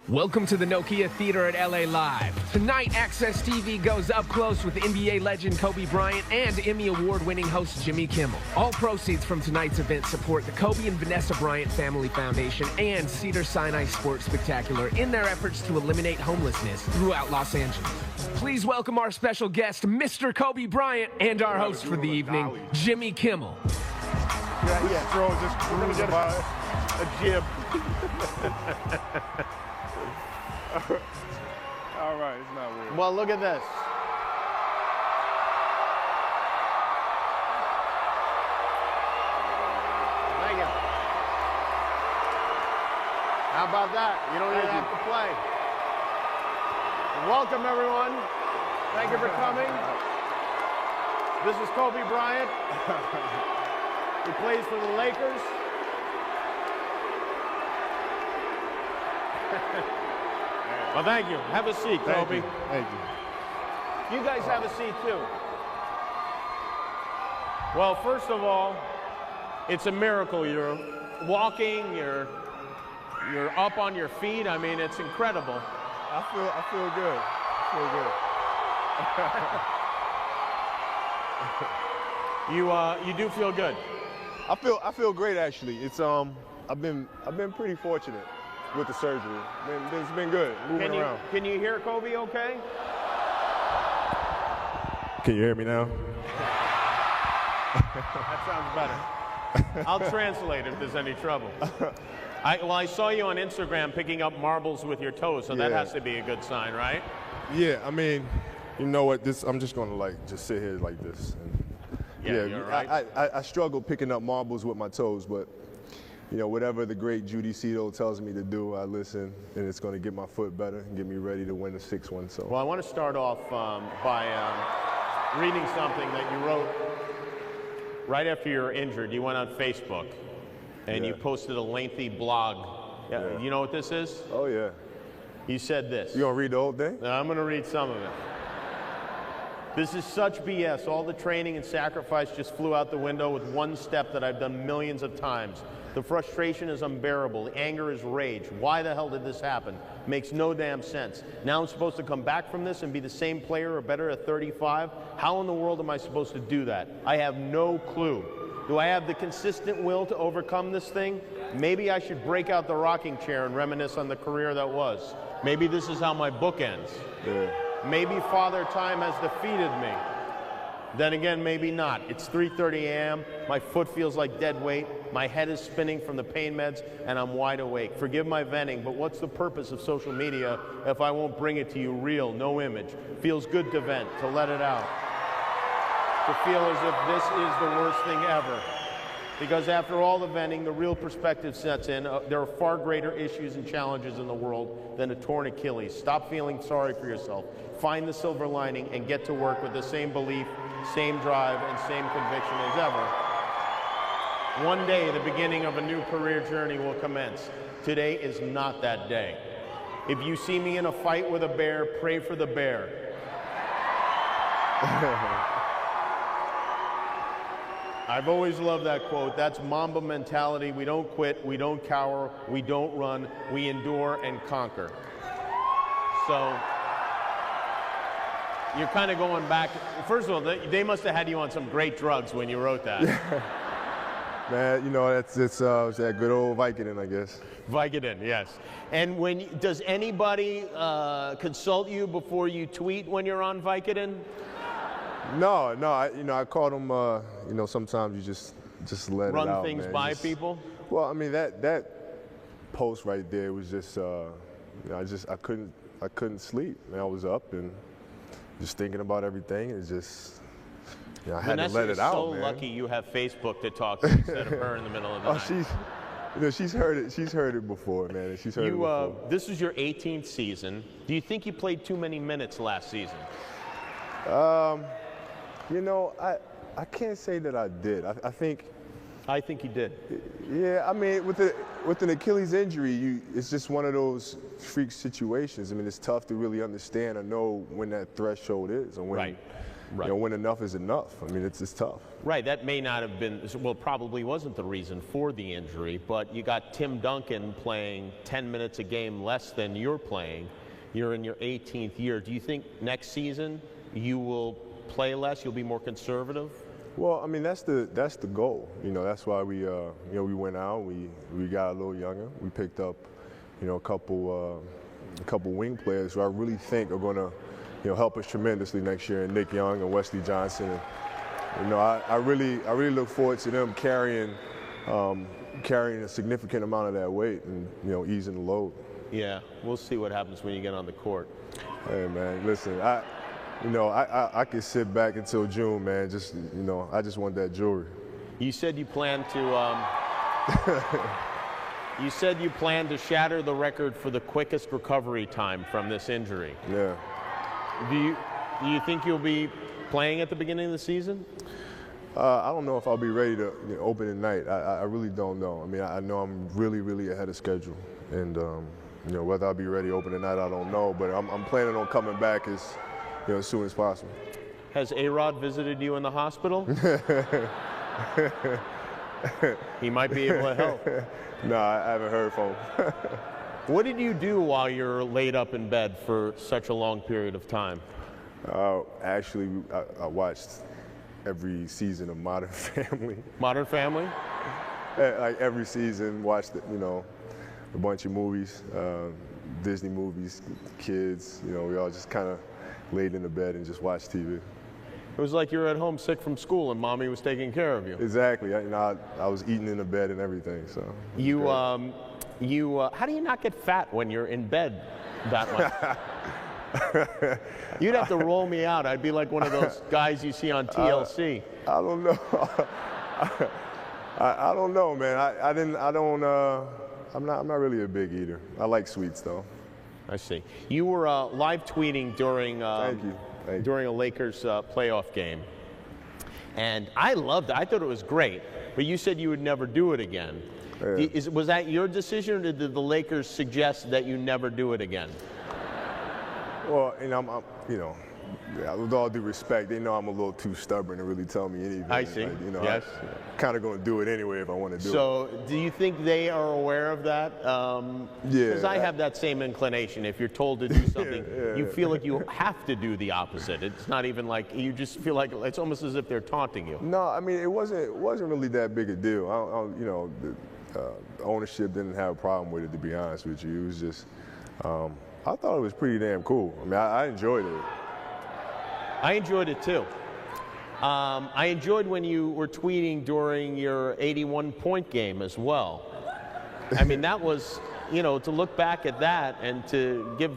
Welcome to the Nokia Theater at LA Live. Tonight, Access TV goes up close with NBA legend Kobe Bryant and Emmy Award-winning host Jimmy Kimmel. All proceeds from tonight's event support the Kobe and Vanessa Bryant Family Foundation and Cedars-Sinai Sports Spectacular in their efforts to eliminate homelessness throughout Los Angeles. Please welcome our special guest, Mr. Kobe Bryant, and our host for the evening, Jimmy Kimmel. Just cruising by a jib. All right, it's not weird. Well, look at this. Thank you. How about that? You don't even have to play. Welcome, everyone. Thank you for coming. This is Kobe Bryant. He plays for the Lakers. Well, thank you. Have a seat, Kobe. Thank you. You guys have a seat, too. Well, first of all, it's a miracle. You're walking, you're up on your feet. I mean, it's incredible. I feel good. You do feel good. I feel great, actually. It's I've been pretty fortunate with the surgery. It's been good, moving around. Can you hear Kobe okay? Can you hear me now? That sounds better. I'll translate if there's any trouble. I saw you on Instagram picking up marbles with your toes, so that has to be a good sign, right? Yeah, I mean, you know what? I'm just gonna just sit here like this. And, you're right. I struggle picking up marbles with my toes, but you know, whatever the great Judy Cito tells me to do, I listen, and it's going to get my foot better and get me ready to win the 6-1. So. Well, I want to start off by reading something that you wrote right after you were injured. You went on Facebook, and you posted a lengthy blog. Yeah. You know what this is? Oh, yeah. You said this. You going to read the whole thing? No, I'm going to read some of it. This is such BS. All the training and sacrifice just flew out the window with one step that I've done millions of times. The frustration is unbearable. The anger is rage. Why the hell did this happen? Makes no damn sense. Now I'm supposed to come back from this and be the same player or better at 35? How in the world am I supposed to do that? I have no clue. Do I have the consistent will to overcome this thing? Maybe I should break out the rocking chair and reminisce on the career that was. Maybe this is how my book ends. Yeah. Maybe Father Time has defeated me. Then again, maybe not. It's 3:30 a.m. My foot feels like dead weight. My head is spinning from the pain meds, and I'm wide awake. Forgive my venting, but what's the purpose of social media if I won't bring it to you real, no image? Feels good to vent, to let it out. To feel as if this is the worst thing ever. Because after all the venting, the real perspective sets in. There are far greater issues and challenges in the world than a torn Achilles. Stop feeling sorry for yourself. Find the silver lining and get to work with the same belief, same drive, and same conviction as ever. One day, the beginning of a new career journey will commence. Today is not that day. If you see me in a fight with a bear, pray for the bear. I've always loved that quote. That's Mamba mentality. We don't quit, we don't cower, we don't run, we endure and conquer. So you're kind of going back. First of all, they must have had you on some great drugs when you wrote that. Man, you know, it's that good old Vicodin, I guess. Vicodin, yes. And does anybody consult you before you tweet when you're on Vicodin? No, I call them. You know, sometimes you just let it out. Run things man. by people. Well, I mean that post right there was just. I couldn't sleep. Man, I was up and just thinking about everything. It's just. I had to let it out, man. Vanessa is so lucky you have Facebook to talk to instead of her in the middle of the night. She's heard it. She's heard it before, man. And she's heard it before. This is your 18th season. Do you think you played too many minutes last season? You know, I can't say that I did. I think you did. Yeah, I mean, with an Achilles injury, it's just one of those freak situations. I mean, it's tough to really understand or know when that threshold is, or when Right. You know, when enough is enough. I mean, it's tough. Right, that may not have been, well, probably wasn't the reason for the injury, but you got Tim Duncan playing 10 minutes a game less than you're playing. You're in your 18th year. Do you think next season you will play less, you'll be more conservative? Well, I mean, that's the goal. You know, that's why we we went out, we got a little younger. We picked up, you know, a couple wing players who I really think are going to, you know, help us tremendously next year, and Nick Young and Wesley Johnson. And, you know, I really look forward to them carrying a significant amount of that weight and, you know, easing the load. Yeah, we'll see what happens when you get on the court. Hey man, listen, I could sit back until June, man. Just, you know, I just want that jewelry. You said you plan to. You said you plan to shatter the record for the quickest recovery time from this injury. Yeah. Do you think you'll be playing at the beginning of the season? I don't know if I'll be ready to open tonight. I really don't know. I mean, I know I'm really ahead of schedule, and you know, whether I'll be ready to open tonight, I don't know. But I'm planning on coming back as soon as possible. Has A-Rod visited you in the hospital? He might be able to help. No, I haven't heard from him. What did you do while you're laid up in bed for such a long period of time? Actually, I watched every season of Modern Family. Modern Family? Like every season, watched a bunch of movies, Disney movies, kids. You know, we all just kind of laid in the bed and just watched TV. It was like you were at home sick from school and mommy was taking care of you. Exactly. I was eating in the bed and everything. So how do you not get fat when you're in bed that much? You'd have to roll me out. I'd be like one of those guys you see on TLC. I don't know. I don't know, man. I'm not really a big eater. I like sweets though. I see. You were live tweeting during Thank you. during a Lakers playoff game, and I loved it. I thought it was great. But you said you would never do it again. Yeah. Was that your decision, or did the Lakers suggest that you never do it again? Well, with all due respect, they know I'm a little too stubborn to really tell me anything. I see. Like, yes. I'm kind of going to do it anyway if I want to do it. So, do you think they are aware of that? Yeah. Because I have that same inclination. If you're told to do something, you feel like you have to do the opposite. It's not even like you just feel like it's almost as if they're taunting you. No, I mean it wasn't really that big a deal. The ownership didn't have a problem with it, to be honest with you. It was just, I thought it was pretty damn cool. I mean, I enjoyed it. I enjoyed it too. I enjoyed when you were tweeting during your 81-point game as well. I mean, that was, to look back at that and to give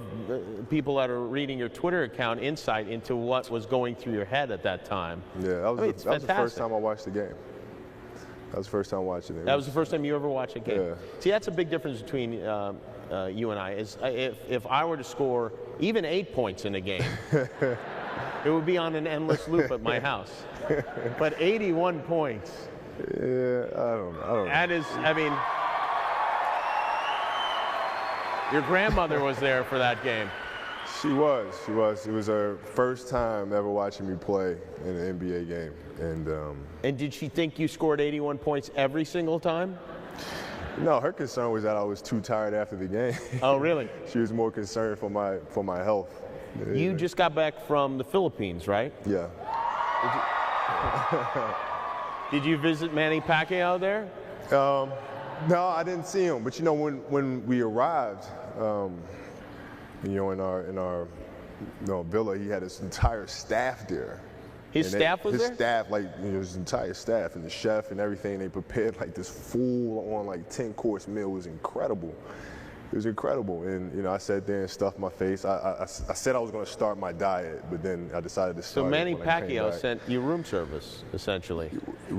people that are reading your Twitter account insight into what was going through your head at that time. Yeah, that was the first time I watched the game. That was the first time watching it. That was the first time you ever watched a game? Yeah. See, that's a big difference between you and I. If I were to score even 8 points in a game, it would be on an endless loop at my house. But 81 points. Yeah, I don't know. That is, I mean, your grandmother was there for that game. She was. It was her first time ever watching me play in an NBA game. And did she think you scored 81 points every single time? No, her concern was that I was too tired after the game. Oh, really? She was more concerned for my health. You just got back from the Philippines, right? Yeah. Did you visit Manny Pacquiao there? No, I didn't see him. But when we arrived, in our villa, he had his entire staff there. His staff was there? His staff, his entire staff, and the chef and everything. They prepared like this full-on 10-course meal. It was incredible. It was incredible, and I sat there and stuffed my face. I said I was going to start my diet, but then I decided to start. So Manny Pacquiao sent you room service, essentially.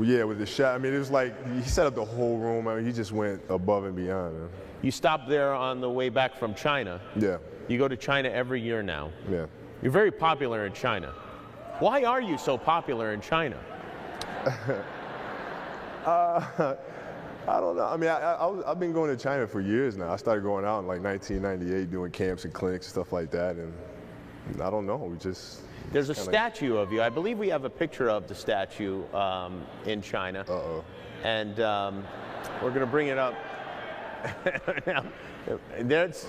Yeah, with the chef. I mean, it was like he set up the whole room. I mean, he just went above and beyond. Man. You stopped there on the way back from China. Yeah. You go to China every year now. Yeah. You're very popular in China. Why are you so popular in China? I don't know. I mean, I've been going to China for years now. I started going out in 1998 doing camps and clinics and stuff like that. And I don't know. There's a statue of you. I believe we have a picture of the statue in China. Uh-oh. And we're going to bring it up. Now, that's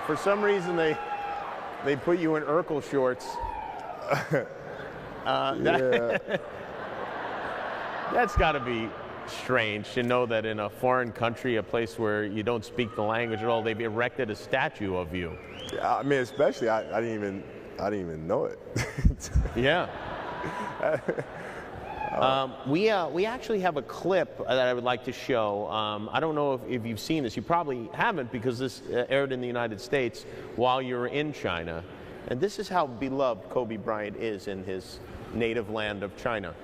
for some reason they put you in Urkel shorts. That's got to be strange to know that in a foreign country, a place where you don't speak the language at all, they've erected a statue of you. Yeah, I mean, especially I didn't even know it. Yeah. We actually have a clip that I would like to show. I don't know if you've seen this. You probably haven't, because this aired in the United States while you were in China. And this is how beloved Kobe Bryant is in his native land of China.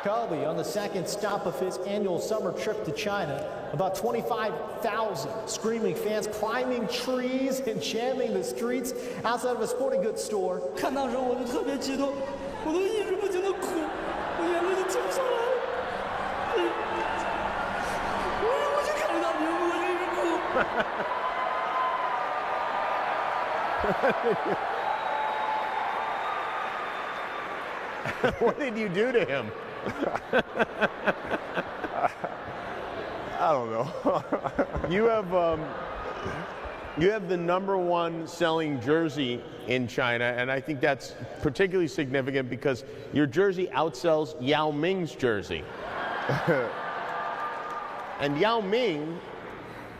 Kobe on the second stop of his annual summer trip to China. About 25,000 screaming fans climbing trees and jamming the streets outside of a sporting goods store. 看到时候我就特别激动，我都一直不停地哭，我眼泪都停不下来。我就看着他屏幕，我一直哭。What did you do to him? I don't know. You have the #1 selling jersey in China, and I think that's particularly significant because your jersey outsells Yao Ming's jersey. And Yao Ming,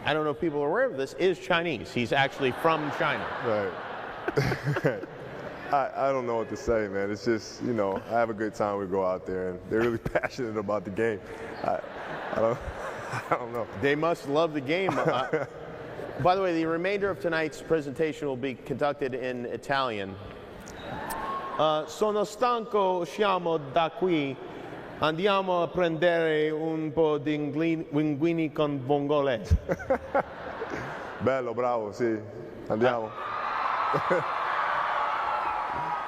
I don't know if people are aware of this, is Chinese. He's actually from China. Right. I don't know what to say, man. It's just, you know, I have a good time. We go out there, and they're really passionate about the game. I don't know. They must love the game. By the way, the remainder of tonight's presentation will be conducted in Italian. Sono stanco, usciamo da qui. Andiamo a prendere un po' di linguini con vongole. Bello, bravo, sì. Andiamo.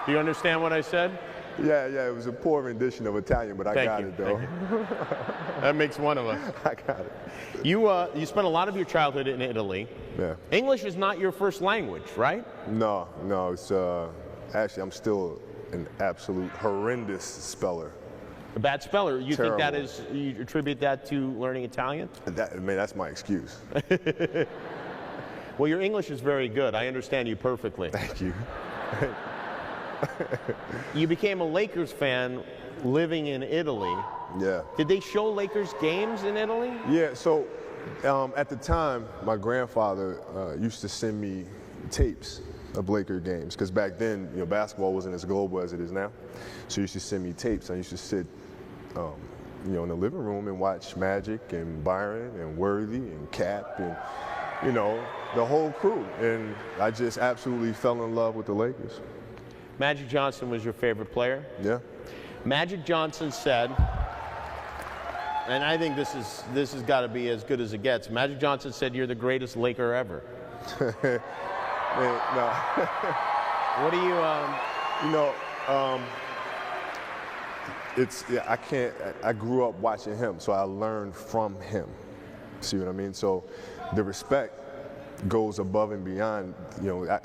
Do you understand what I said? Yeah, it was a poor rendition of Italian, but I got it, though. That makes one of us. I got it. You spent a lot of your childhood in Italy. Yeah. English is not your first language, right? No, it's actually I'm still an absolute horrendous speller. A bad speller. You Terrible. think that is, you attribute that to learning Italian? That's my excuse. Well, your English is very good. I understand you perfectly. Thank you. You became a Lakers fan living in Italy. Yeah. Did they show Lakers games in Italy? Yeah, so at the time, my grandfather used to send me tapes of Laker games, because back then, you know, basketball wasn't as global as it is now. So he used to send me tapes. I used to sit, you know, in the living room and watch Magic and Byron and Worthy and Cap and, you know, the whole crew. And I just absolutely fell in love with the Lakers. Magic Johnson was your favorite player? Yeah. Magic Johnson said, and I think this has got to be as good as it gets. Magic Johnson said, "You're the greatest Laker ever." Man, no. What do you? You know, I can't. I grew up watching him, so I learned from him. See what I mean? So the respect goes above and beyond. You know,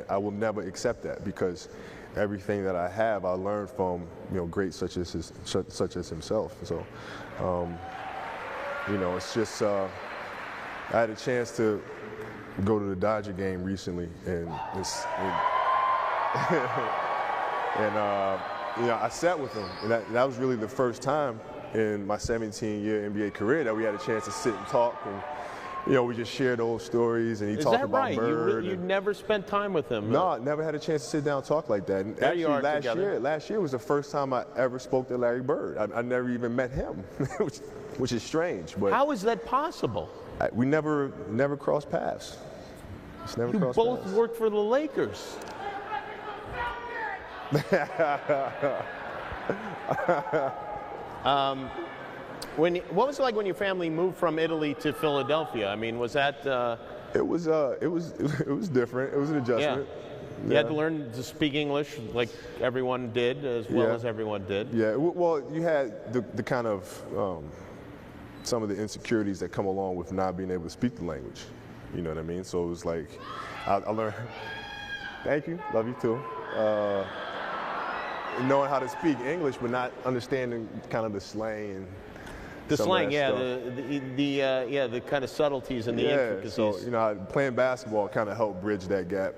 I will never accept that, because everything that I have, I learned from, you know, greats such as himself. So, you know, it's just I had a chance to go to the Dodger game recently, and you know, I sat with him, and that was really the first time in my 17-year NBA career that we had a chance to sit and talk, and you know, we just shared old stories, and he talked about right? Bird. You never spent time with him? No, I never had a chance to sit down and talk like that. And there actually, you are last year was the first time I ever spoke to Larry Bird. I never even met him, which is strange. But how is that possible? We never crossed paths. Just never you crossed both paths. worked for the Lakers. What was it like when your family moved from Italy to Philadelphia? I mean, was that? It was different. It was an adjustment. Yeah. You had to learn to speak English like everyone did, as well as everyone did. Yeah. Well, you had the kind of some of the insecurities that come along with not being able to speak the language. You know what I mean? So it was like, I learned, thank you, love you too. Knowing how to speak English, but not understanding kind of the slang and the slang, yeah, the kind of subtleties and the intricacies. So, you know, playing basketball kind of helped bridge that gap.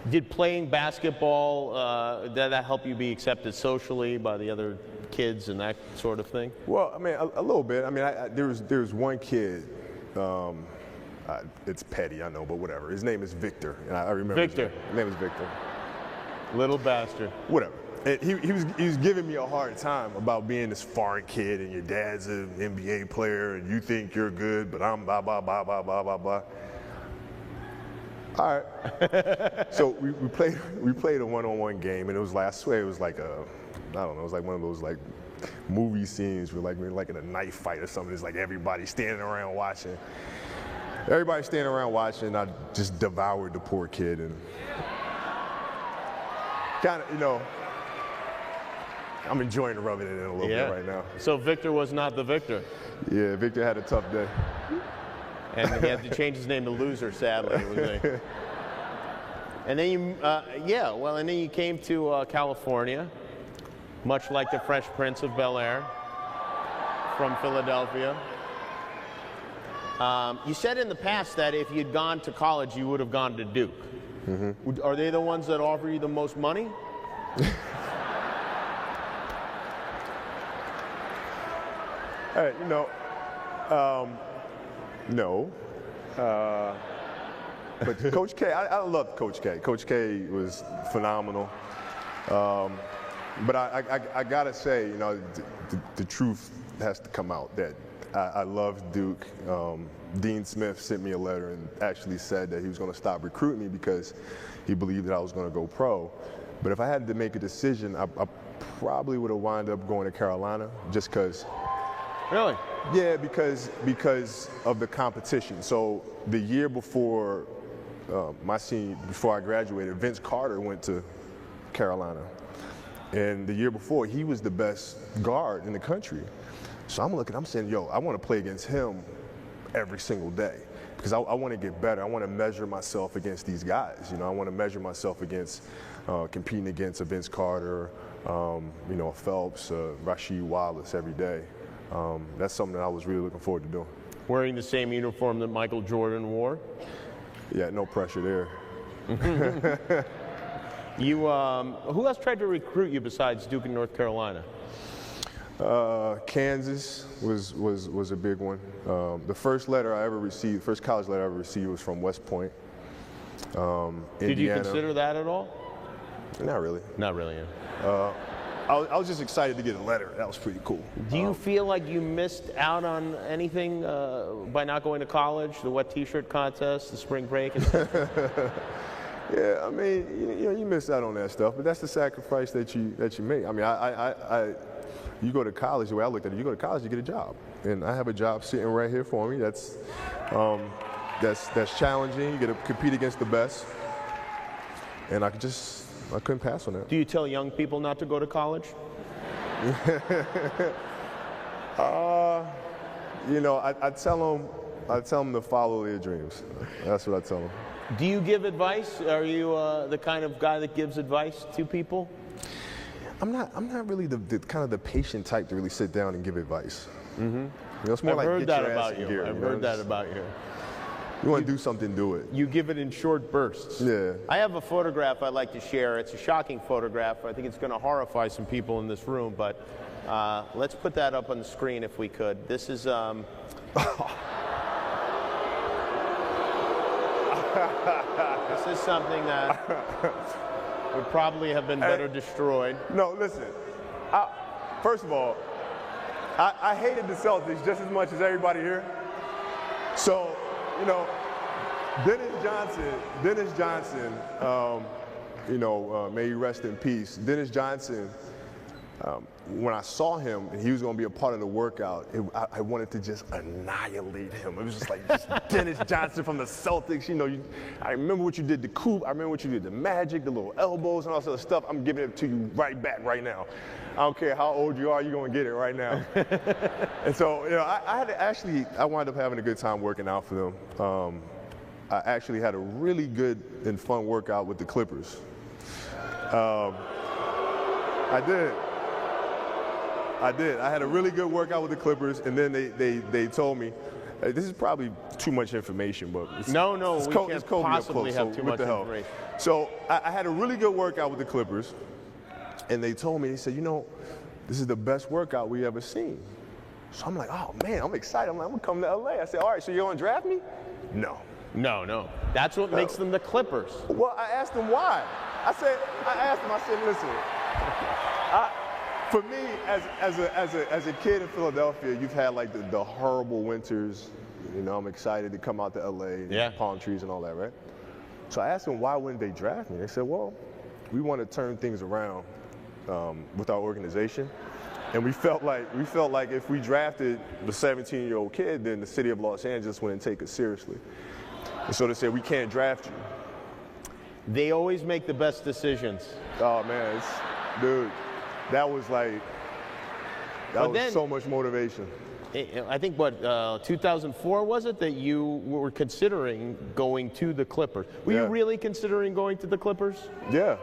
Did playing basketball, did that help you be accepted socially by the other kids and that sort of thing? Well, I mean, a little bit. I mean, there was one kid, it's petty, I know, but whatever. His name is Victor, and I remember Victor. His name is Victor. Little bastard. Whatever. And he was giving me a hard time about being this foreign kid, and your dad's an NBA player, and you think you're good, but I'm blah, blah, blah, blah, blah, blah, blah. All right. So we played a one-on-one game, and it was like, I swear it was like I don't know, it was like one of those like movie scenes where like in a knife fight or something. It's like everybody standing around watching. Everybody standing around watching, I just devoured the poor kid and kind of, you know, I'm enjoying rubbing it in a little bit right now. So Victor was not the victor. Yeah, Victor had a tough day. And he had to change his name to Loser, sadly. And then you, and then you came to California, much like the Fresh Prince of Bel-Air from Philadelphia. You said in the past that if you'd gone to college, you would have gone to Duke. Mm-hmm. Are they the ones that offer you the most money? Hey, you know, no. But Coach K, I love Coach K. Coach K was phenomenal. But I gotta say, you know, the truth has to come out that I love Duke. Dean Smith sent me a letter and actually said that he was going to stop recruiting me because he believed that I was going to go pro. But if I had to make a decision, I probably would have wound up going to Carolina just because. Really? Yeah, because of the competition. So the year before before I graduated, Vince Carter went to Carolina. And the year before, he was the best guard in the country. So I'm saying, yo, I want to play against him every single day because I want to get better. I want to measure myself against these guys. You know, I want to measure myself against competing against a Vince Carter, you know, Phelps, Rasheed Wallace every day. That's something that I was really looking forward to doing. Wearing the same uniform that Michael Jordan wore? Yeah, no pressure there. You, who else tried to recruit you besides Duke and North Carolina? Kansas was a big one. The first college letter I ever received was from West Point, Indiana. Did you consider that at all? Not really. Not really, yeah. I was just excited to get a letter. That was pretty cool. Do you feel like you missed out on anything by not going to college? The wet T-shirt contest, the spring break? Yeah, I mean, you know, you miss out on that stuff, but that's the sacrifice that you make. I mean, you go to college. The way I looked at it, you go to college, you get a job, and I have a job sitting right here for me. That's challenging. You get to compete against the best, and I couldn't pass on that. Do you tell young people not to go to college? You know, I tell them to follow their dreams. That's what I tell them. Do you give advice? Are you the kind of guy that gives advice to people? I'm not really the kind of the patient type to really sit down and give advice. Mm-hmm. You know, it's more I've like heard get your that ass about in you. gear, I've heard that about you. You want to do something, do it. You give it in short bursts. Yeah. I have a photograph I'd like to share. It's a shocking photograph. I think it's going to horrify some people in this room, but let's put that up on the screen if we could. This is this is something that would probably have been better destroyed. No, listen. First of all, I hated the Celtics just as much as everybody here. So, you know, Dennis Johnson, you know, may he rest in peace. Dennis Johnson when I saw him and he was going to be a part of the workout, I wanted to just annihilate him. It was just like just Dennis Johnson from the Celtics. You know, I remember what you did to Coop. I remember what you did to Magic, the little elbows and all that stuff. I'm giving it to you right back right now. I don't care how old you are, you're going to get it right now. And so, you know, I wound up having a good time working out for them. I actually had a really good and fun workout with the Clippers. I did. I had a really good workout with the Clippers, and then they told me, this is probably too much information, but we can't possibly have too much information. So I had a really good workout with the Clippers, and they told me, they said, you know, this is the best workout we ever seen. So I'm like, oh man, I'm excited. I'm like, I'm gonna come to LA. I said, all right, so you're gonna draft me? No. No. That's what makes them the Clippers. Well, I asked them why. I said, listen, for me, as a kid in Philadelphia, you've had like the horrible winters. You know, I'm excited to come out to LA, palm trees and all that, right? So I asked them why wouldn't they draft me. They said, well, we want to turn things around with our organization, and we felt like if we drafted the 17-year-old kid, then the city of Los Angeles wouldn't take us seriously. And so they said, we can't draft you. They always make the best decisions. Oh man, dude, that was so much motivation. I think 2004 was it that you were considering going to the Clippers? Were you really considering going to the Clippers? Yeah.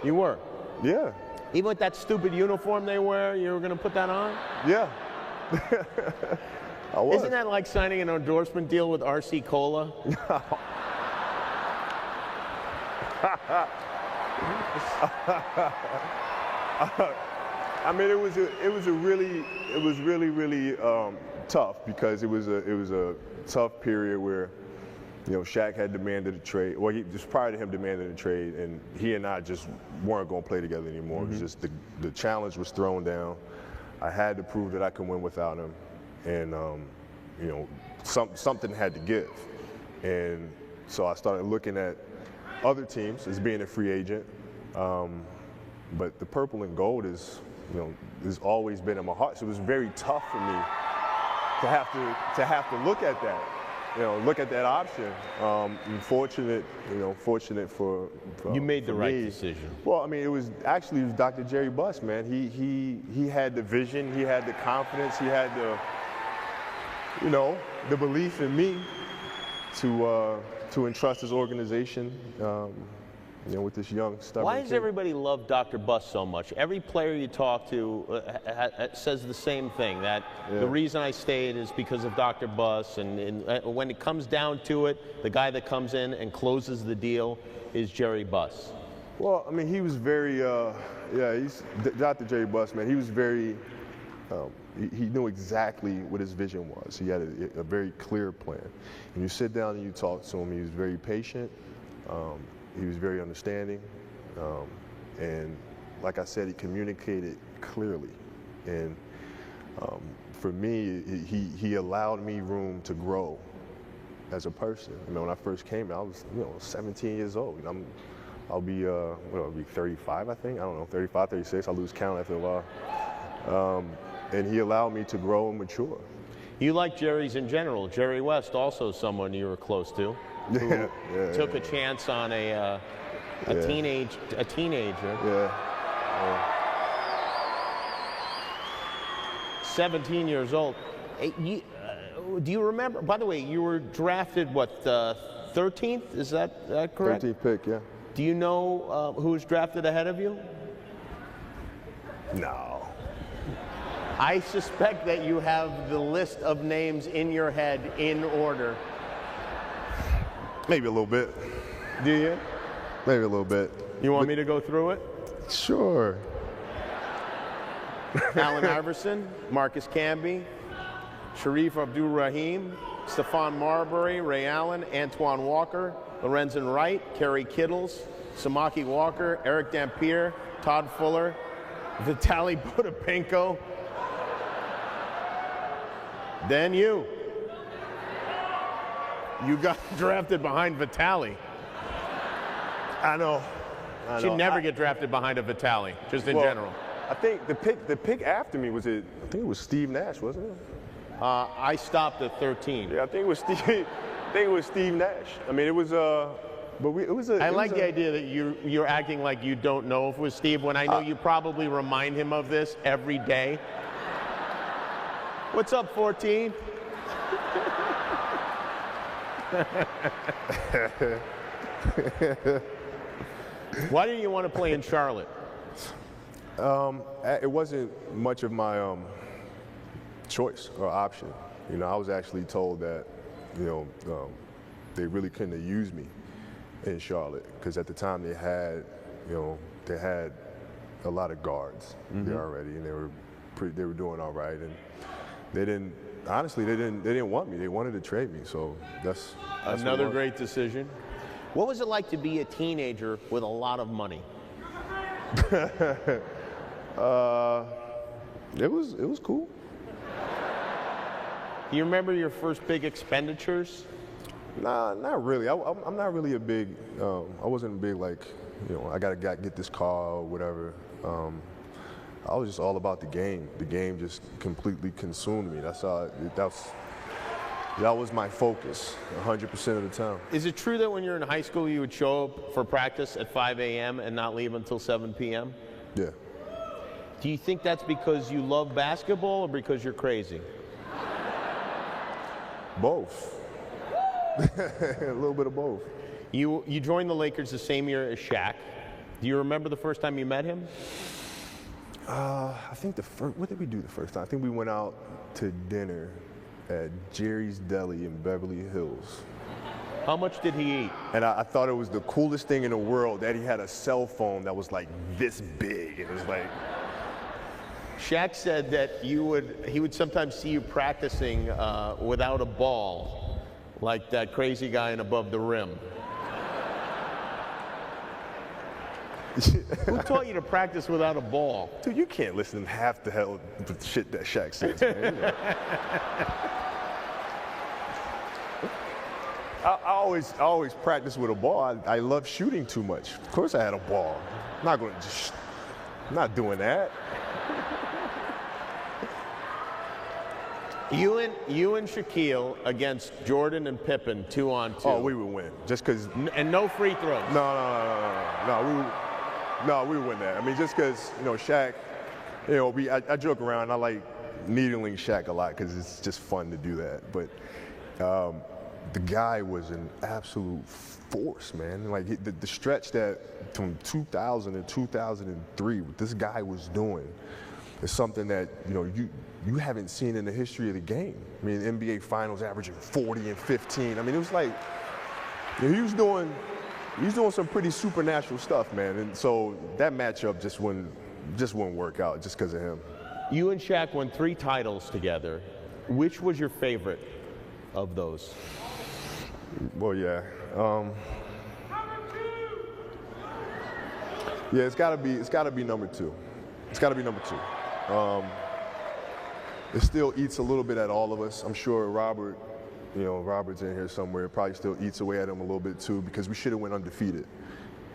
You were? Yeah. Even with that stupid uniform they wear, you were going to put that on? Yeah. I was. Isn't that like signing an endorsement deal with RC Cola? I mean, it was really tough because it was a tough period where, you know, Shaq had demanded a trade. Well, just prior to him demanding a trade, and he and I just weren't going to play together anymore. It was just the challenge was thrown down. I had to prove that I could win without him, and you know, something had to give. And so I started looking at other teams as being a free agent. But the purple and gold is, you know, has always been in my heart. So it was very tough for me to have to look at that. You know, look at that option. Fortunate for you made the right me. decision. Well, I mean, it was Dr. Jerry Buss, man. He had the vision, he had the confidence, he had the, you know, the belief in me to entrust his organization, you know, with this young stubborn Why does kid. everybody love Dr. Buss so much? Every player you talk to says the same thing, that the reason I stayed is because of Dr. Buss, and when it comes down to it, the guy that comes in and closes the deal is Jerry Buss. Well, I mean, he was very, he's Dr. Jerry Buss, man. He was very, he knew exactly what his vision was. He had a very clear plan. And you sit down and you talk to him, he was very patient. He was very understanding, and like I said, he communicated clearly. And for me, he allowed me room to grow as a person. I mean, when I first came, I was 17 years old. I'll be 35, I think. I don't know, 35, 36. I'll lose count after a while. And he allowed me to grow and mature. You like Jerry's in general. Jerry West, also someone you were close to. Who took a chance on a teenager. Yeah. 17 years old. Do you remember? By the way, you were drafted 13th? Is that correct? 13th pick, yeah. Do you know who was drafted ahead of you? No. I suspect that you have the list of names in your head in order. Maybe a little bit. Do you? Maybe a little bit. You want me to go through it? Sure. Allen Iverson, Marcus Camby, Sharif Abdul-Rahim, Stephon Marbury, Ray Allen, Antoine Walker, Lorenzen Wright, Kerry Kittles, Samaki Walker, Eric Dampier, Todd Fuller, Vitaly Potapenko. Then you. You got drafted behind Vitaly. I know. You never get drafted behind a Vitaly, just in general. I think the pick after me was I think it was Steve Nash, wasn't it? I stopped at 13. Yeah, I think it was Steve. I think it was Steve Nash. I mean, it was I like the idea that you're acting like you don't know if it was Steve when I know you probably remind him of this every day. What's up, 14? Why didn't you want to play in Charlotte? It wasn't much of my choice or option. You know, I was actually told that, they really couldn't have used me in Charlotte because at the time they had a lot of guards there already, and they were doing all right, and they didn't want me. They wanted to trade me, so that's another great decision. What was it like to be a teenager with a lot of money? It was cool. Do you remember your first big expenditures? Nah, not really. I'm not really a big. I wasn't big like, I gotta get this car or whatever. I was just all about the game. The game just completely consumed me. That was my focus 100% of the time. Is it true that when you're in high school you would show up for practice at 5 a.m. and not leave until 7 p.m.? Yeah. Do you think that's because you love basketball or because you're crazy? Both. A little bit of both. You joined the Lakers the same year as Shaq. Do you remember the first time you met him? I think what did we do the first time? I think we went out to dinner at Jerry's Deli in Beverly Hills. How much did he eat? And I thought it was the coolest thing in the world that he had a cell phone that was like this big. It was like. Shaq said that he would sometimes see you practicing without a ball, like that crazy guy in Above the Rim. Who taught you to practice without a ball? Dude, you can't listen to half the hell the shit that Shaq says, man. I always practice with a ball. I love shooting too much. Of course I had a ball. I'm not doing that. You and Shaquille against Jordan and Pippen 2-on-2. Oh, we would win. Just because. And no free throws. No, we would win that. I mean, just because, Shaq, I joke around. I like needling Shaq a lot because it's just fun to do that. But the guy was an absolute force, man. Like the stretch that from 2000 to 2003, what this guy was doing is something that, you haven't seen in the history of the game. I mean, NBA Finals averaging 40 and 15. I mean, it was like, he was doing some pretty supernatural stuff, man. And so that matchup just wouldn't work out just because of him. You and Shaq won 3 titles together. Which was your favorite of those? Well, yeah. Yeah, it's gotta be number 2. It's gotta be number 2. It still eats a little bit at all of us. I'm sure Robert's in here somewhere. It probably still eats away at him a little bit too because we should have went undefeated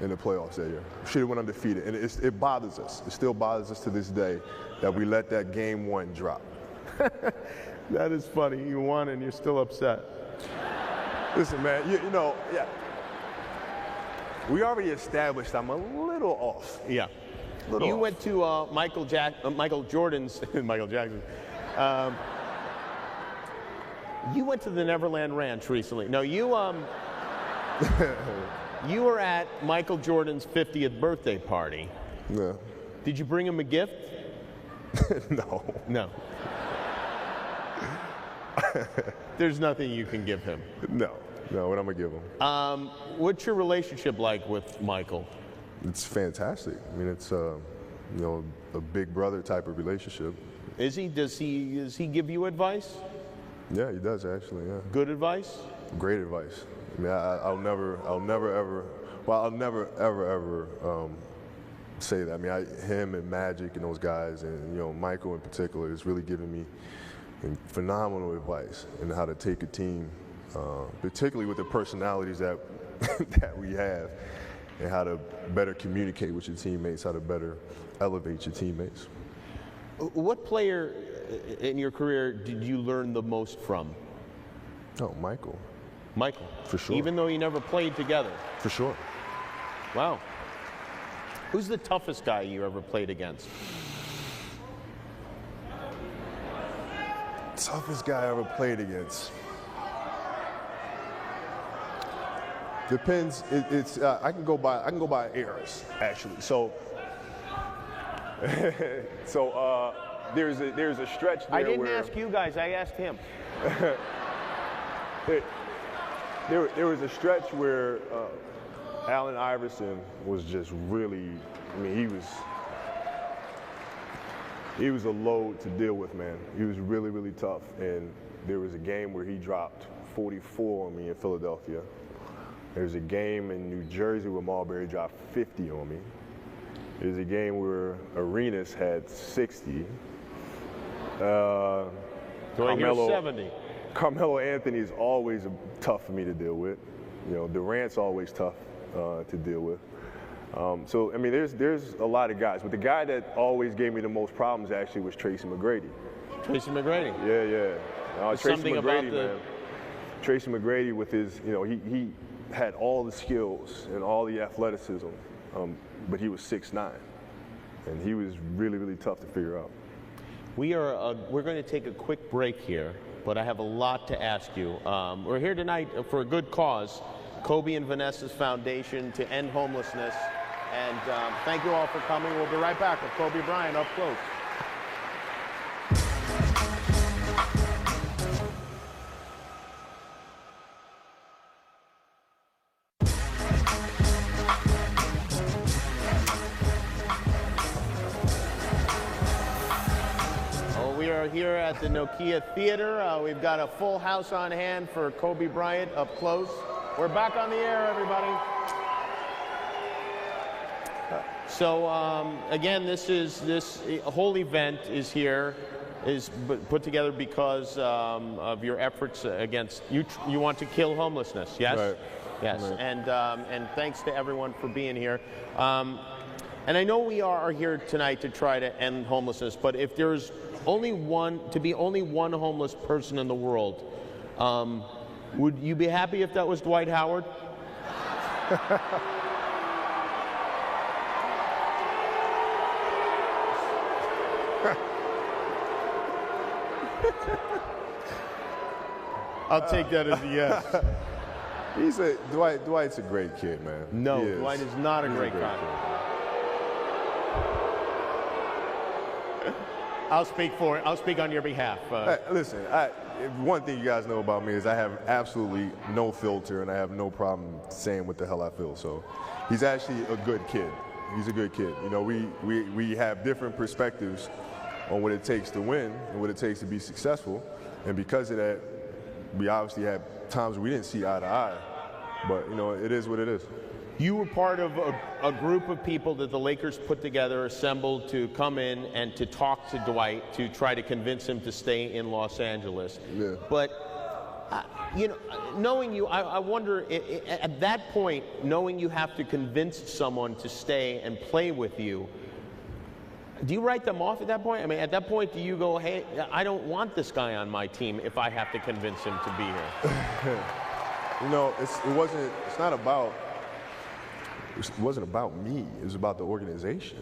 in the playoffs that year. We should have went undefeated, and it bothers us. It still bothers us to this day that we let that game 1 drop. That is funny. You won and you're still upset. Listen, man, yeah. We already established I'm a little off. Yeah. You went to Michael Jordan's Michael Jackson. You went to the Neverland Ranch recently. No, you you were at Michael Jordan's 50th birthday party. Yeah. Did you bring him a gift? No. No. There's nothing you can give him. No, what I'm gonna give him? What's your relationship like with Michael? It's fantastic. I mean, it's a big brother type of relationship. Is he? Does he give you advice? Yeah, he does actually. Yeah. Good advice? Great advice. I mean, I'll never ever say that. I mean, him and Magic and those guys, and Michael in particular, is really giving me phenomenal advice on how to take a team, particularly with the personalities that that we have. and how to better communicate with your teammates, how to better elevate your teammates. What player in your career did you learn the most from? Oh, Michael. Michael. For sure. Even though you never played together? For sure. Wow. Who's the toughest guy you ever played against? Toughest guy I ever played against. Depends. I can go by eras actually. So there's a stretch there. I didn't ask you guys. I asked him. There was a stretch where Allen Iverson was just really. I mean, he was a load to deal with, man. He was really, really tough. And there was a game where he dropped 44 on me in Philadelphia. There's a game in New Jersey where Marbury dropped 50 on me. There's a game where Arenas had 60. So I hear 70. Carmelo Anthony's always tough for me to deal with. You know, Durant's always tough to deal with. So I mean, there's a lot of guys, but the guy that always gave me the most problems actually was Tracy McGrady. Tracy McGrady. Yeah. Tracy McGrady, man. Tracy McGrady with his, you know, he had all the skills and all the athleticism, but he was 6'9", and he was really, really tough to figure out. We're going to take a quick break here, but I have a lot to ask you. We're here tonight for a good cause, Kobe and Vanessa's Foundation to End Homelessness. And thank you all for coming. We'll be right back with Kobe Bryant up close. Well, we are here at the Nokia Theater. We've got a full house on hand for Kobe Bryant up close. We're back on the air, everybody. So again, this whole event is put together because of your efforts against you want to kill homelessness, yes? Right. Yes, Right. And thanks to everyone for being here. And I know we are here tonight to try to end homelessness, but if there's only one homeless person in the world, would you be happy if that was Dwight Howard? I'll take that as a yes. Dwight's a great kid, man. No, Dwight is not a great guy. I'll speak on your behalf. Hey, listen, one thing you guys know about me is I have absolutely no filter, and I have no problem saying what the hell I feel. So he's actually a good kid. He's a good kid. You know, we have different perspectives on what it takes to win and what it takes to be successful. And because of that, we obviously had times we didn't see eye to eye. But, you know, it is what it is. You were part of a group of people that the Lakers put together, assembled to come in and to talk to Dwight to try to convince him to stay in Los Angeles. Yeah. But, you know, knowing you, I wonder, at that point, knowing you have to convince someone to stay and play with you, do you write them off at that point? I mean, at that point, do you go, hey, I don't want this guy on my team if I have to convince him to be here? You know, it wasn't about me. It was about the organization.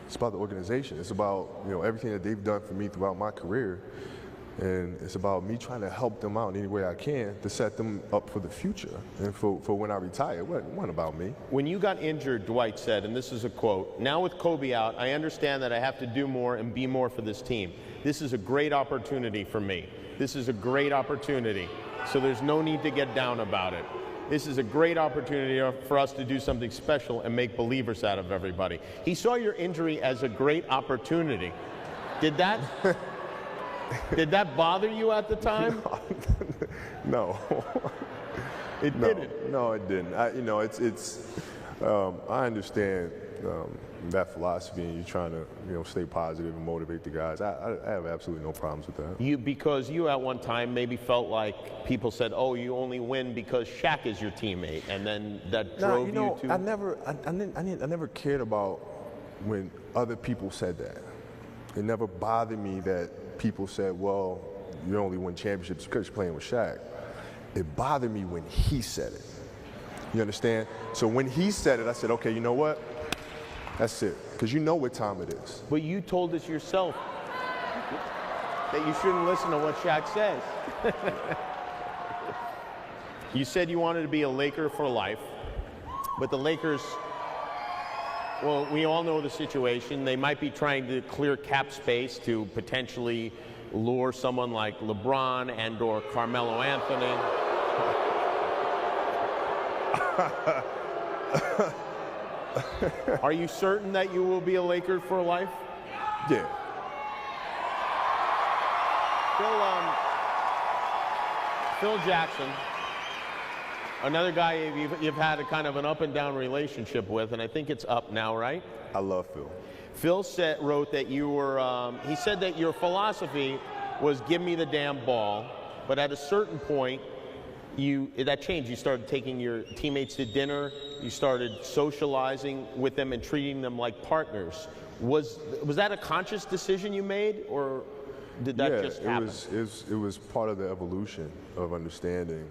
It's about the organization. It's about, you know, everything that they've done for me throughout my career. And it's about me trying to help them out in any way I can to set them up for the future and for when I retire. It wasn't about me. When you got injured, Dwight said, and this is a quote, "Now with Kobe out, I understand that I have to do more and be more for this team. This is a great opportunity for me. This is a great opportunity. So there's no need to get down about it. This is a great opportunity for us to do something special and make believers out of everybody." He saw your injury as a great opportunity. Did that bother you at the time? No. It didn't. No, it didn't. You know, it's I understand that philosophy, and you're trying to, stay positive and motivate the guys. I have absolutely no problems with that. Because you at one time maybe felt like people said, "Oh, you only win because Shaq is your teammate," and then that drove you to. I never cared about when other people said that. It never bothered me that people said, "Well, you only win championships because you're playing with Shaq." It bothered me when he said it. You understand? So when he said it, I said, "Okay, you know what? That's it." Because you know what time it is. But you told us yourself that you shouldn't listen to what Shaq says. You said you wanted to be a Laker for life, but the Lakers, well, we all know the situation. They might be trying to clear cap space to potentially lure someone like LeBron and or Carmelo Anthony. Are you certain that you will be a Laker for life? Yeah. Phil Jackson, another guy you've had a kind of an up and down relationship with, and I think it's up now, right? I love Phil. Phil wrote that you were, he said that your philosophy was give me the damn ball, but at a certain point, that changed. You started taking your teammates to dinner, you started socializing with them and treating them like partners. Was that a conscious decision you made, or did that just happen? It was part of the evolution of understanding,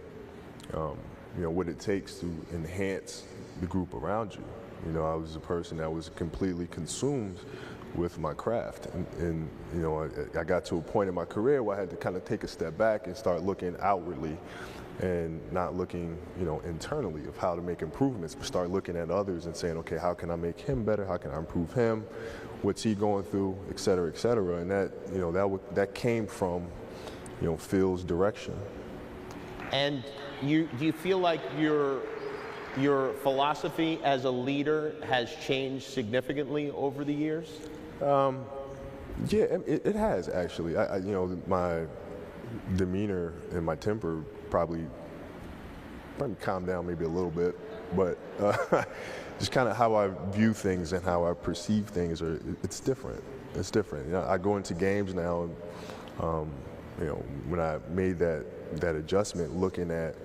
what it takes to enhance the group around you. I was a person that was completely consumed with my craft, and I got to a point in my career where I had to kind of take a step back and start looking outwardly and not looking, internally of how to make improvements, but start looking at others and saying, okay, how can I make him better? How can I improve him? What's he going through, et cetera, et cetera. And that came from, Phil's direction. And do you feel like your philosophy as a leader has changed significantly over the years? Yeah, it has actually. My demeanor and my temper probably calmed down maybe a little bit, but just kind of how I view things and how I perceive things it's different. It's different. I go into games now, and when I made that adjustment, looking at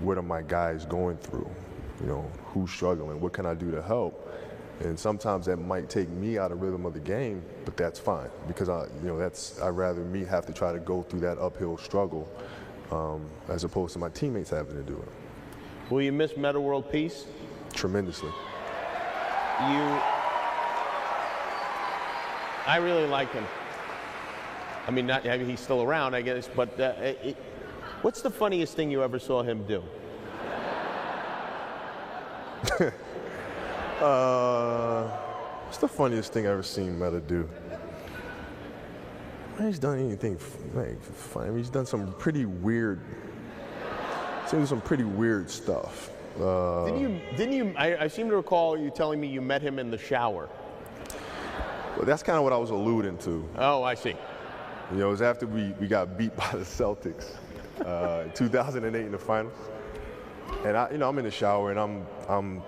what are my guys going through, who's struggling, what can I do to help. And sometimes that might take me out of rhythm of the game, but that's fine because I'd rather me have to try to go through that uphill struggle as opposed to my teammates having to do it. Will you miss Metta World Peace? Tremendously. I really like him. I mean, he's still around, I guess, but what's the funniest thing you ever saw him do? What's the funniest thing I've ever seen Metta do? He's done anything funny. I mean, he's done some pretty weird. Some pretty weird stuff. Didn't you? I seem to recall you telling me you met him in the shower. Well, that's kind of what I was alluding to. Oh, I see. It was after we got beat by the Celtics, 2008 in the finals, and I'm in the shower and I'm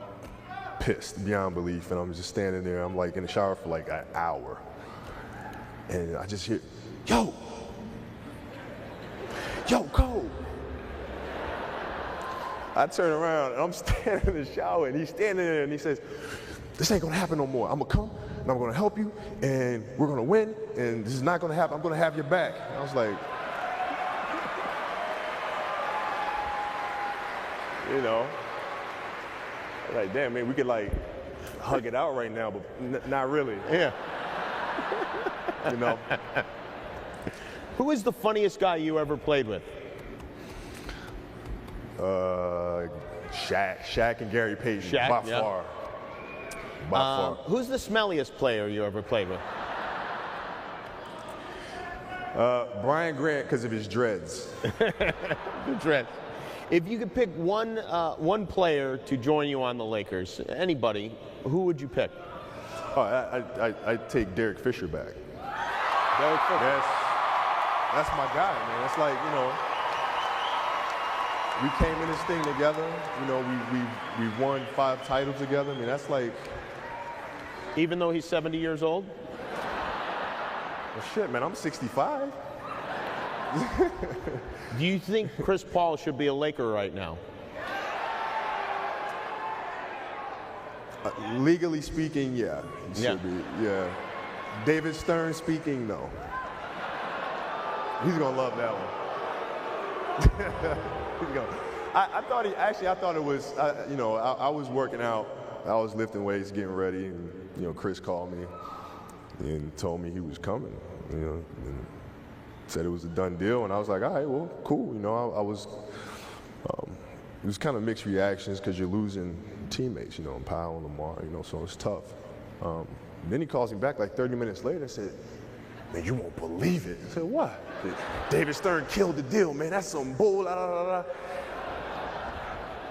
pissed beyond belief, and I'm just standing there. I'm like in the shower for like an hour, and I just hear, yo, Cole. I turn around and I'm standing in the shower, and he's standing there, and he says, "This ain't gonna happen no more. I'm gonna come and I'm gonna help you, and we're gonna win, and this is not gonna happen. I'm gonna have your back." And I was like, like, damn, man, we could like hug it out right now, but not really. Yeah. Who is the funniest guy you ever played with? Shaq and Gary Payton, by far. By far. Who's the smelliest player you ever played with? Brian Grant, because of his dreads. The dreads. If you could pick one player to join you on the Lakers, anybody, who would you pick? I'd take Derek Fisher back. Derek Fisher. That's my guy, man. It's like, we came in this thing together. You know, we won 5 titles together. I mean, that's like. Even though he's 70 years old? Well, shit, man, I'm 65. Do you think Chris Paul should be a Laker right now? Legally speaking, yeah, he should be. Yeah. David Stern speaking, no. He's gonna love that one. He's gonna. I thought it was. You know, I was working out. I was lifting weights, getting ready, and you know, Chris called me and told me he was coming. You know, and said it was a done deal, and I was like, all right, well, cool. You know, I was. It was kind of mixed reactions because you're losing teammates, you know, and Powell and Lamar, you know, so it's tough. Then he calls me back like 30 minutes later and said, man, you won't believe it. I said, what? David Stern killed the deal, man. That's some bull, la, la, la, la.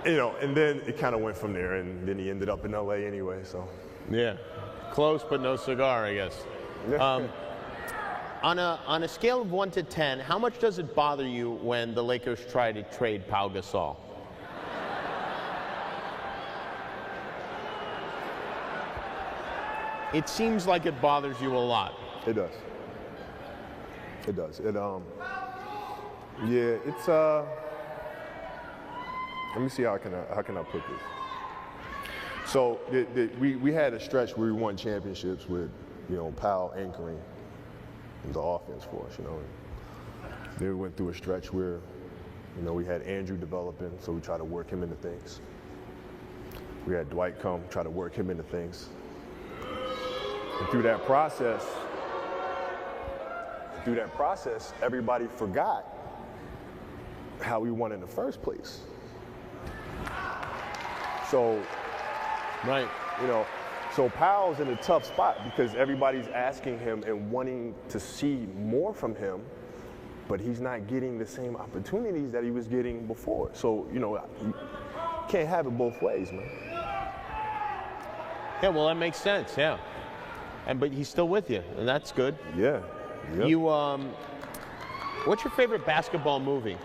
You know, and then it kind of went from there, and then he ended up in LA anyway, so. Yeah, close but no cigar, I guess. On a scale of 1 to 10, how much does it bother you when the Lakers try to trade Pau Gasol? It seems like it bothers you a lot. It does. It does. Yeah, it's let me see how can I put this. So we had a stretch where we won championships with, you know, Powell anchoring the offense for us, you know. And then we went through a stretch where, you know, we had Andrew developing, so we tried to work him into things. We had Dwight come, try to work him into things. And through that process, everybody forgot how we won in the first place. So, right, you know, so Powell's in a tough spot because everybody's asking him and wanting to see more from him, but he's not getting the same opportunities that he was getting before. So, you know, you can't have it both ways, man. Yeah, well, that makes sense, yeah. But he's still with you, and that's good. Yeah. Yep. You, what's your favorite basketball movie?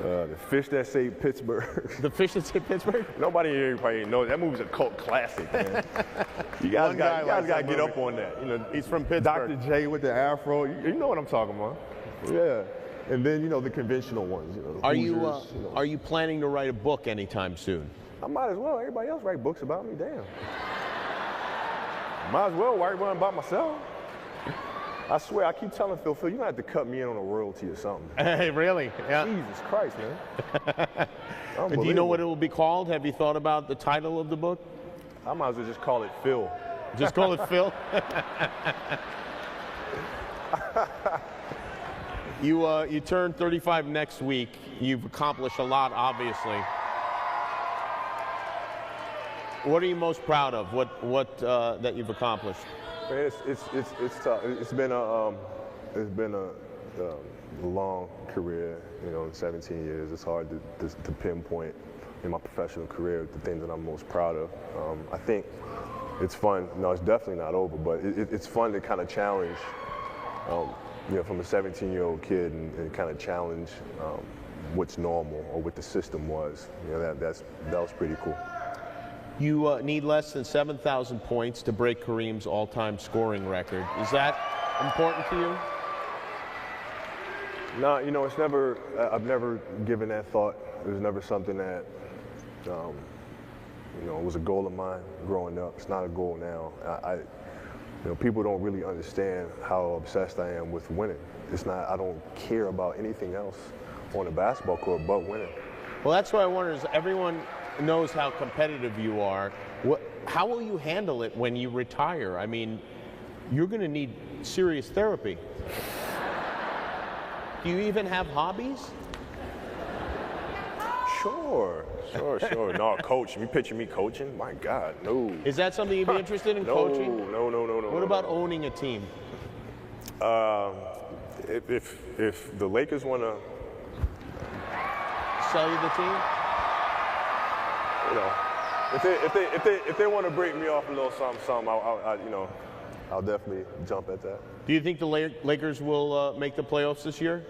The Fish That Saved Pittsburgh. The Fish That Saved Pittsburgh? Nobody here probably knows that movie's a cult classic, man. You guys got to get up on that. You know, he's from Pittsburgh. Dr. J with the afro. You know what I'm talking about. Yeah. And then, you know, the conventional ones. You know, are you planning to write a book anytime soon? I might as well. Everybody else write books about me. Damn. Might as well write one about myself. I swear, I keep telling Phil, you're going to have to cut me in on a royalty or something. Hey, really? Yeah. Jesus Christ, man. Do you know what it will be called? Have you thought about the title of the book? I might as well just call it Phil. Just call it Phil? You turn 35 next week. You've accomplished a lot, obviously. What are you most proud of? What that you've accomplished? Man, it's tough. It's been a long career. You know, in 17 years, it's hard to pinpoint in my professional career the things that I'm most proud of. I think it's fun. No, it's definitely not over, but it's fun to kind of challenge. You know, from a 17-year-old kid and kind of challenge what's normal or what the system was. You know, that was pretty cool. You need less than 7,000 points to break Kareem's all-time scoring record. Is that important to you? No, you know, it's never. I've never given that thought. It was never something that, you know, it was a goal of mine growing up. It's not a goal now. You know, people don't really understand how obsessed I am with winning. It's not. I don't care about anything else on the basketball court but winning. Well, that's what I wonder. Is everyone knows how competitive you are. How will you handle it when you retire? I mean, you're going to need serious therapy. Do you even have hobbies? Sure. No, coach. You picture me coaching? My God, no. Is that something you'd be interested in, coaching? No. What about owning a team? If the Lakers want to sell you the team? You know, if they want to break me off a little something, I'll definitely jump at that. Do you think the Lakers will make the playoffs this year?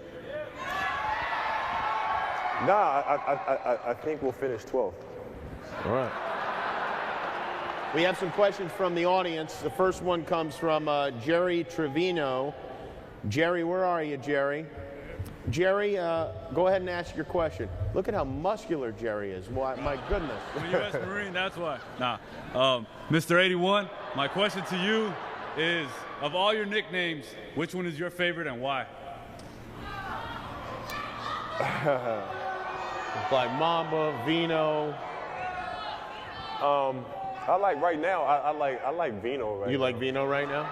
Nah, I think we'll finish 12th. All right. We have some questions from the audience. The first one comes from Jerry Trevino. Jerry, where are you, Jerry? Jerry, go ahead and ask your question. Look at how muscular Jerry is. Why, my goodness. I'm a U.S. Marine, that's why. Nah. Mr. 81, my question to you is, of all your nicknames, which one is your favorite and why? Like Mamba, Vino. I like right now. I like Vino right now. You like Vino right now?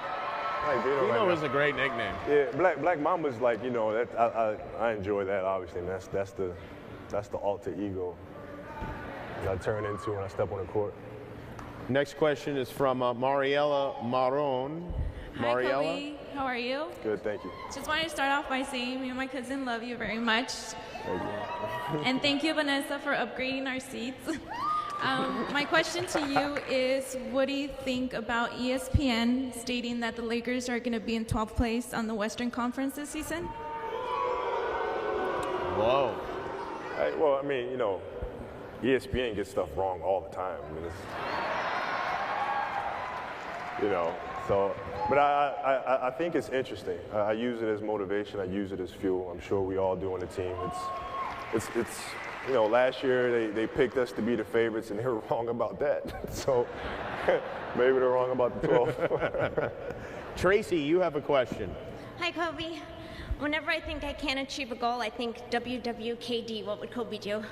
I like Vino right now. Vino is a great nickname. Yeah, Black Mamba's like, you know, that I enjoy that obviously, and that's the alter ego that I turn into when I step on the court. Next question is from Mariella Maron. Mariella? Hi, Kobe. How are you? Good, thank you. Just wanted to start off by saying me and my cousin love you very much. Thank you. And thank you, Vanessa, for upgrading our seats. My question to you is, what do you think about ESPN stating that the Lakers are going to be in 12th place on the Western Conference this season? Whoa. Well, I mean, you know, ESPN gets stuff wrong all the time. I mean, it's, you know, so, but I think it's interesting. I use it as motivation. I use it as fuel. I'm sure we all do on the team. It's you know, last year they picked us to be the favorites, and they were wrong about that. So maybe they're wrong about the 12. Tracy, you have a question. Hi, Kobe. Whenever I think I can't achieve a goal, I think WWKD. What would Kobe do?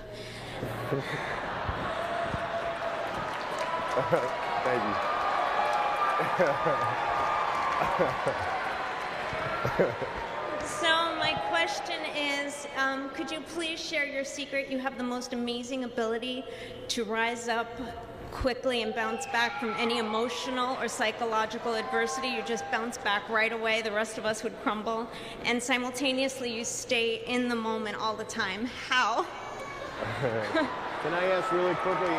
Thank you. So my question is, could you please share your secret? You have the most amazing ability to rise up quickly and bounce back from any emotional or psychological adversity. You just bounce back right away. The rest of us would crumble. And simultaneously, you stay in the moment all the time. How? Can I ask really quickly,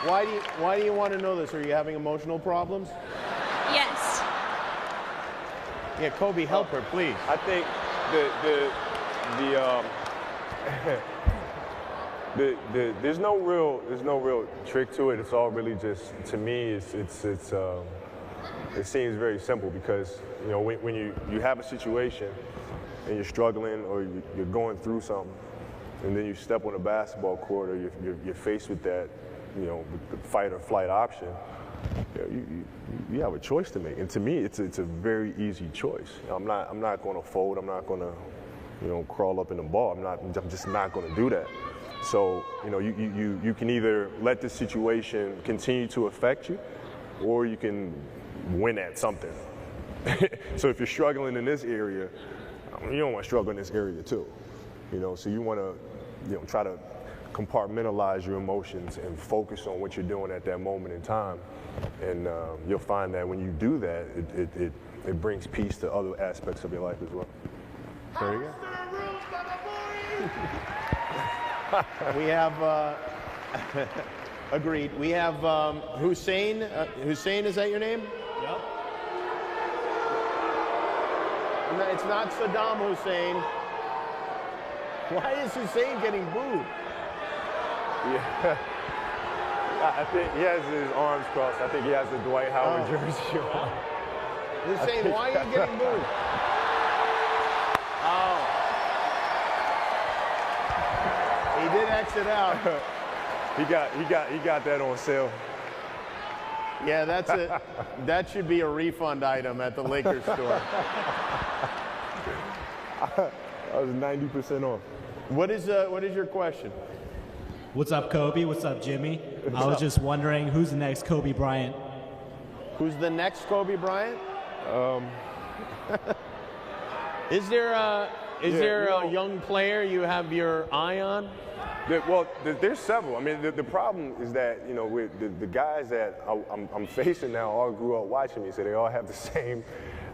why do you want to know this? Are you having emotional problems? Yes. Yeah, Kobe, help her, please. I think there's no real trick to it. It's all really just, to me, it seems very simple because, you know, when you have a situation and you're struggling or you're going through something, and then you step on a basketball court or you're faced with that, you know, with the fight or flight option, you have a choice to make. And to me, it's a very easy choice. I'm not going to fold. I'm not going to, you know, crawl up in the ball. I'm just not going to do that. So, you know, you can either let this situation continue to affect you, or you can win at something. So if you're struggling in this area, you don't want to struggle in this area too. You know, so you want to, you know, try to compartmentalize your emotions and focus on what you're doing at that moment in time. And you'll find that when you do that, it brings peace to other aspects of your life as well. There you go. We have, agreed. We have Hussein. Hussein, is that your name? Yep. No, it's not Saddam Hussein. Why is Hussein getting booed? Yeah. I think he has his arms crossed. I think he has the Dwight Howard jersey on. Hussein, why are you getting booed? Oh. He did exit out. he got that on sale. Yeah, that's it. That should be a refund item at the Lakers store. I was 90% off. What is your question? What's up, Kobe? What's up, Jimmy? I was just wondering, who's the next Kobe Bryant? Who's the next Kobe Bryant? Is there a young player you have your eye on? There's several. I mean, the problem is that, you know, with the guys that I'm facing now all grew up watching me, so they all have the same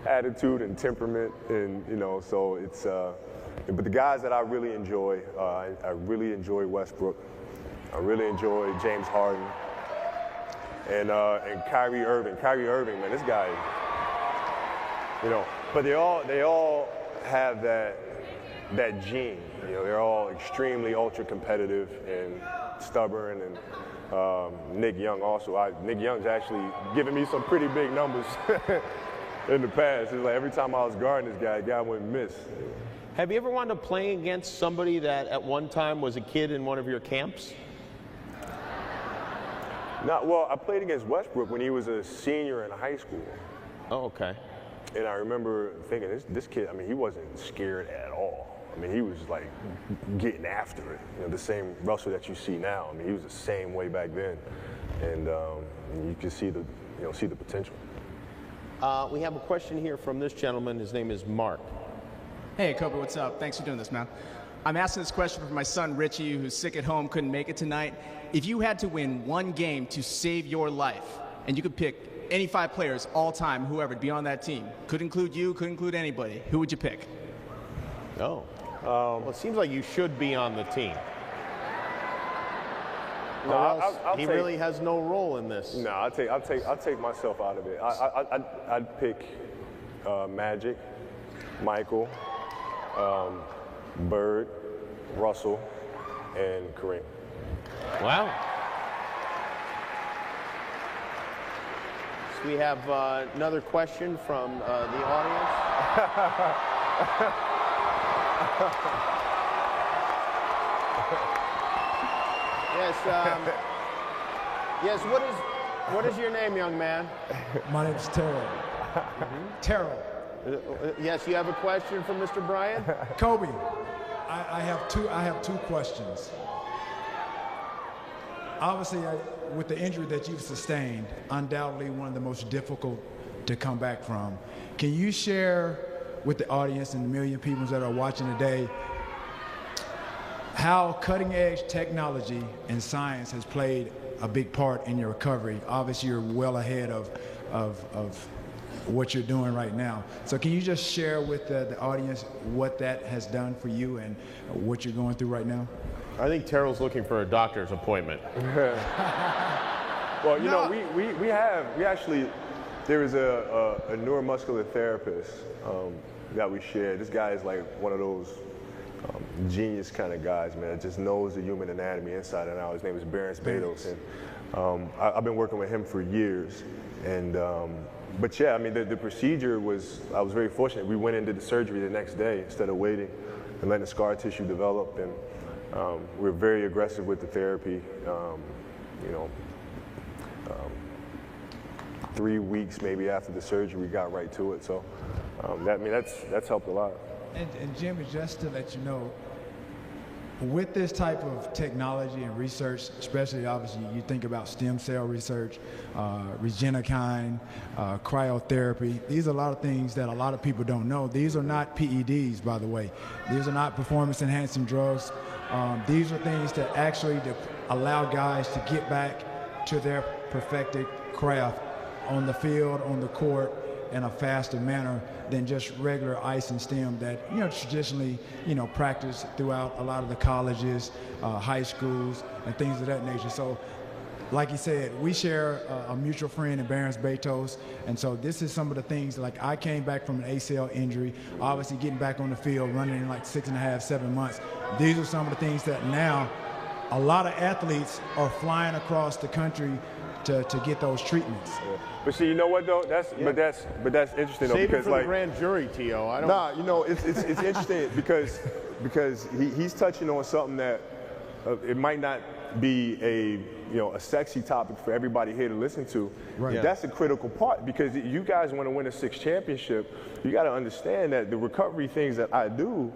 attitude and temperament, and, you know, so it's. But the guys that I really enjoy, I really enjoy Westbrook. I really enjoy James Harden and Kyrie Irving. Kyrie Irving, man, this guy, you know. But they all have that that gene. You know, they're all extremely ultra competitive and stubborn. And Nick Young also. Nick Young's actually given me some pretty big numbers in the past. It's like every time I was guarding this guy wouldn't miss. Have you ever wound up playing against somebody that at one time was a kid in one of your camps? Well, I played against Westbrook when he was a senior in high school. Oh, okay. And I remember thinking, this kid, I mean, he wasn't scared at all. I mean, he was like getting after it. You know, the same Russell that you see now. I mean, he was the same way back then. And you can see the potential. We have a question here from this gentleman. His name is Mark. Hey, Kobe, what's up? Thanks for doing this, man. I'm asking this question for my son, Richie, who's sick at home, couldn't make it tonight. If you had to win one game to save your life, and you could pick any 5 players all time, whoever, to be on that team, could include you, could include anybody, who would you pick? Oh. Well, it seems like you should be on the team. He really has no role in this. No, I'll take myself out of it. I'd pick Magic, Michael, Bird, Russell, and Kareem. Wow. So we have another question from the audience. Yes, what is your name, young man? My name's Terrell. Terrell. Yes, you have a question for Mr. Bryant? Kobe, I have two questions. Obviously, with the injury that you've sustained, undoubtedly one of the most difficult to come back from. Can you share with the audience and the million people that are watching today how cutting-edge technology and science has played a big part in your recovery? Obviously, you're well ahead of what you're doing right now. So can you just share with the audience what that has done for you and what you're going through right now? I think Terrell's looking for a doctor's appointment. Well, you know, we actually, there is a neuromuscular therapist that we share. This guy is like one of those genius kind of guys, man, that just knows the human anatomy inside and out. His name is Bryant, and I've been working with him for years. And but yeah, I mean, the procedure was, I was very fortunate. We went into the surgery the next day instead of waiting and letting the scar tissue develop. And we're very aggressive with the therapy. 3 weeks maybe after the surgery, we got right to it. So that's helped a lot. And Jimmy, just to let you know, with this type of technology and research, especially obviously you think about stem cell research, regenokine, cryotherapy, these are a lot of things that a lot of people don't know. These are not PEDs, by the way. These are not performance-enhancing drugs. These are things that actually allow guys to get back to their perfected craft on the field, on the court, in a faster manner than just regular ice and stem that, you know, traditionally, you know, practiced throughout a lot of the colleges, high schools, and things of that nature. So, like you said, we share a mutual friend in Bryant Betos, and so this is some of the things, like I came back from an ACL injury, obviously getting back on the field, running in like 6.5, 7 months. These are some of the things that now a lot of athletes are flying across the country to get those treatments. Yeah. But see, you know what though? That's interesting though. Save because it for like the grand jury, T.O. I don't. Nah, you know, it's interesting because he's touching on something that it might not be a sexy topic for everybody here to listen to. Right. Yeah. That's a critical part because you guys want to win a 6th championship. You got to understand that the recovery things that I do,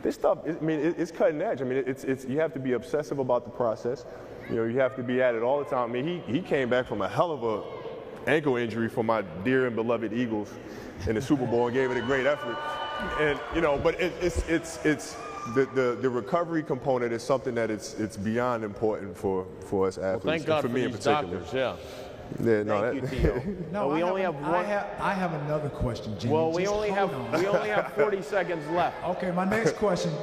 this stuff, it's cutting edge. I mean, it's you have to be obsessive about the process. You know, you have to be at it all the time. I mean, he came back from a hell of a ankle injury for my dear and beloved Eagles in the Super Bowl and gave it a great effort. And you know, but it's the recovery component is something that it's beyond important for us athletes. Well, thank God for me these in particular. doctors, yeah. Yeah, no, Thank you, T.O. No, we only have one. I have another question, Jimmy. Well, we only have 40 seconds left. Okay, my next question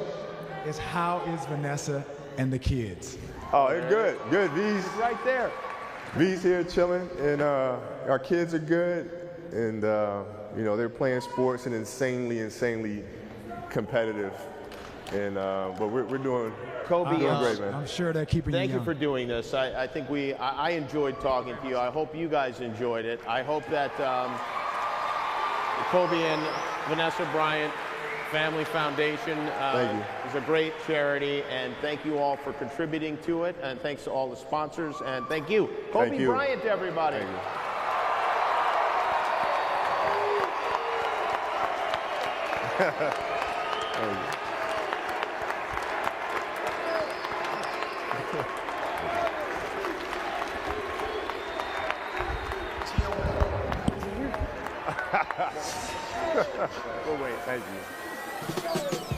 is, how is Vanessa and the kids? Oh, they're good. Good. V's right there. V's here chilling, and our kids are good, and you know, they're playing sports and insanely competitive. And but we're doing Kobe, great, man. I'm sure they're keeping thank you you for doing this. I think I enjoyed talking to you. I hope you guys enjoyed it. I hope that Kobe and Vanessa Bryant Family Foundation is a great charity, and thank you all for contributing to it, and thanks to all the sponsors, and thank you. Kobe Bryant, everybody. Thank you. We'll wait. Thank you.